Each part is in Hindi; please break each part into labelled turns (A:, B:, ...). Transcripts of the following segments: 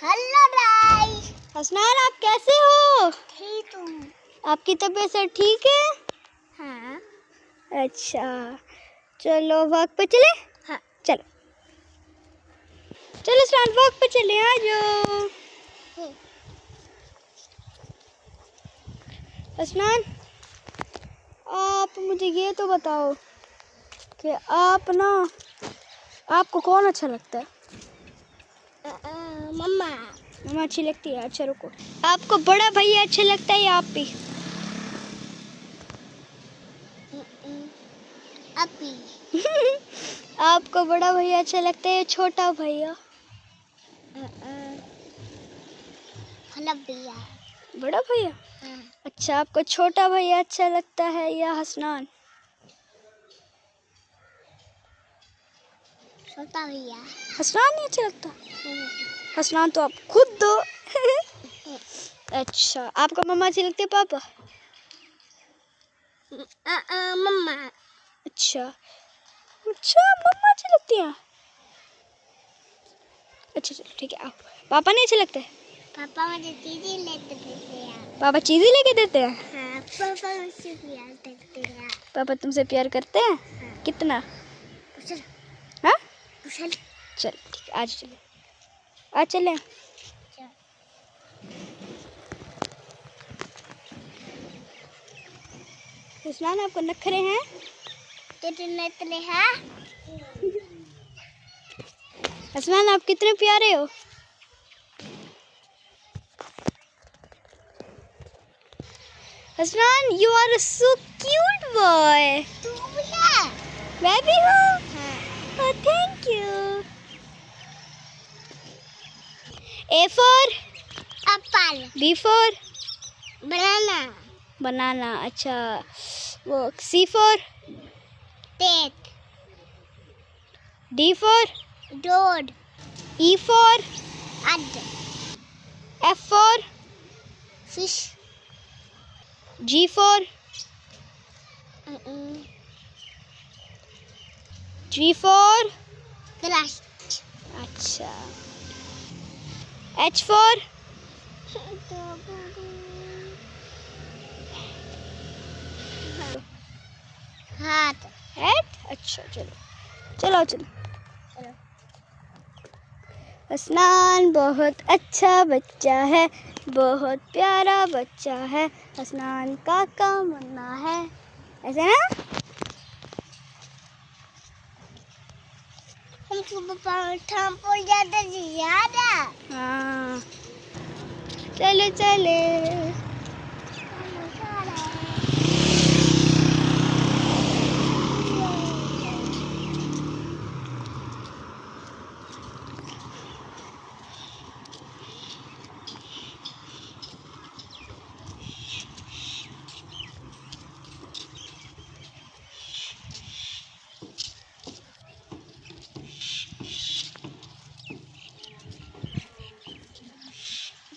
A: Hello guys.
B: हसनान, आप कैसे हो?
A: ठीक हूँ।
B: आपकी तबीयत सब ठीक है?
A: हाँ।
B: अच्छा, चलो वॉक पे चले।
A: हाँ।
B: चलो चलो हसनान, वॉक पे चले, आ जाओ। हसनान, आप मुझे ये तो बताओ कि आपको कौन अच्छा लगता है?
A: मम्मा।
B: मम्मा अच्छी लगती है। अच्छा रुको, आपको बड़ा भैया अच्छा लगता है या आप भी?
A: अभी।
B: आपको बड़ा भैया अच्छा लगता है या छोटा भैया?
A: भैया।
B: बड़ा भैया।
A: हाँ।
B: अच्छा, आपको छोटा भैया अच्छा लगता है या हसनान?
A: छोटा भैया।
B: हसनान नहीं अच्छा लगता? हसनान तो आप खुद दो। अच्छा, आपको मम्मा अच्छी लगती है पापा?
A: मम्मा।
B: अच्छा मम्मा अच्छी लगती है। अच्छा चलो ठीक है, आप पापा नहीं अच्छे लगते?
A: पापा मुझे चीजें लेके देते हैं।
B: पापा चीजें लेके देते हैं?
A: हाँ, पापा मुझसे प्यार करते हैं।
B: पापा तुमसे प्यार करते हैं?
A: हाँ।
B: कितना?
A: कुशल।
B: हाँ
A: कुशल।
B: चल ठीक है, आज चले, आज चले। हसनान, आपको नखरे हैं?
A: तेरे नखरे हैं?
B: हसनान, आप कितने प्यारे हो। Hasnain, you are a so cute boy.
A: तू भी है?
B: मैं भी हूँ।
A: हाँ।
B: Oh, thank you. A for
A: apple.
B: B for
A: banana.
B: banana. अच्छा, वो C for
A: टेट।
B: D for
A: डोड।
B: E for
A: अड।
B: F for
A: fish.
B: G for G for
A: glass.
B: अच्छा, H for
A: हाथ।
B: hat. अच्छा चलो चलो। हसनान बहुत अच्छा बच्चा है, बहुत प्यारा बच्चा है, हसनान काका मुन्ना है, ऐसे ना?
A: हमको पापा ठामपुर जाते याद है?
B: हाँ चलो चले।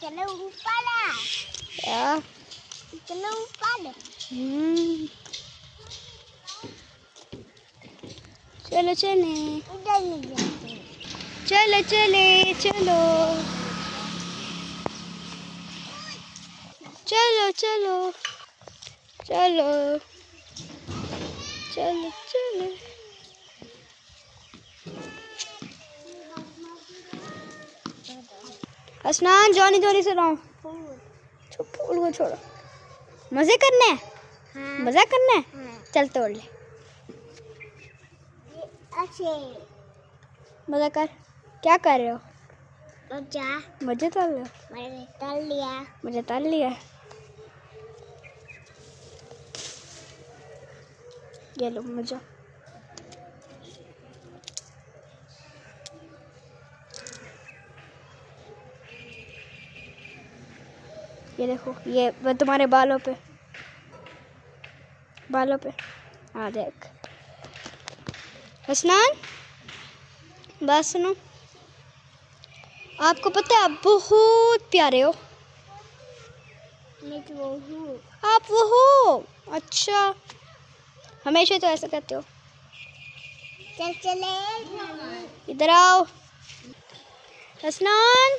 A: चलो ऊपर आ।
B: क्या?
A: चलो ऊपर।
B: चलो चले,
A: उधर नहीं जाते।
B: चलो चले, चलो चलो चलो चलो चलो चलो। हसनान, जॉनी से रहो। फूल को छोड़ो, मजे करने हैं।
A: हाँ।
B: मजा करना है।
A: हाँ।
B: चल तोड़ ले,
A: अच्छे।
B: मजा कर। क्या कर रहे हो?
A: मजा।
B: मुझे तोड़ लो।
A: मैंने तल लिया।
B: मुझे तोड़ लिया। ये लो मुझे। ये देखो, ये वो तुम्हारे बालों पे हाँ देख। हसनान, बात सुनो, आपको पता है आप बहुत प्यारे हो।
A: मैं तो वो हूँ।
B: आप वो हो? अच्छा, हमेशा तो ऐसा कहते हो।
A: चल चले।
B: इधर आओ। हसनान,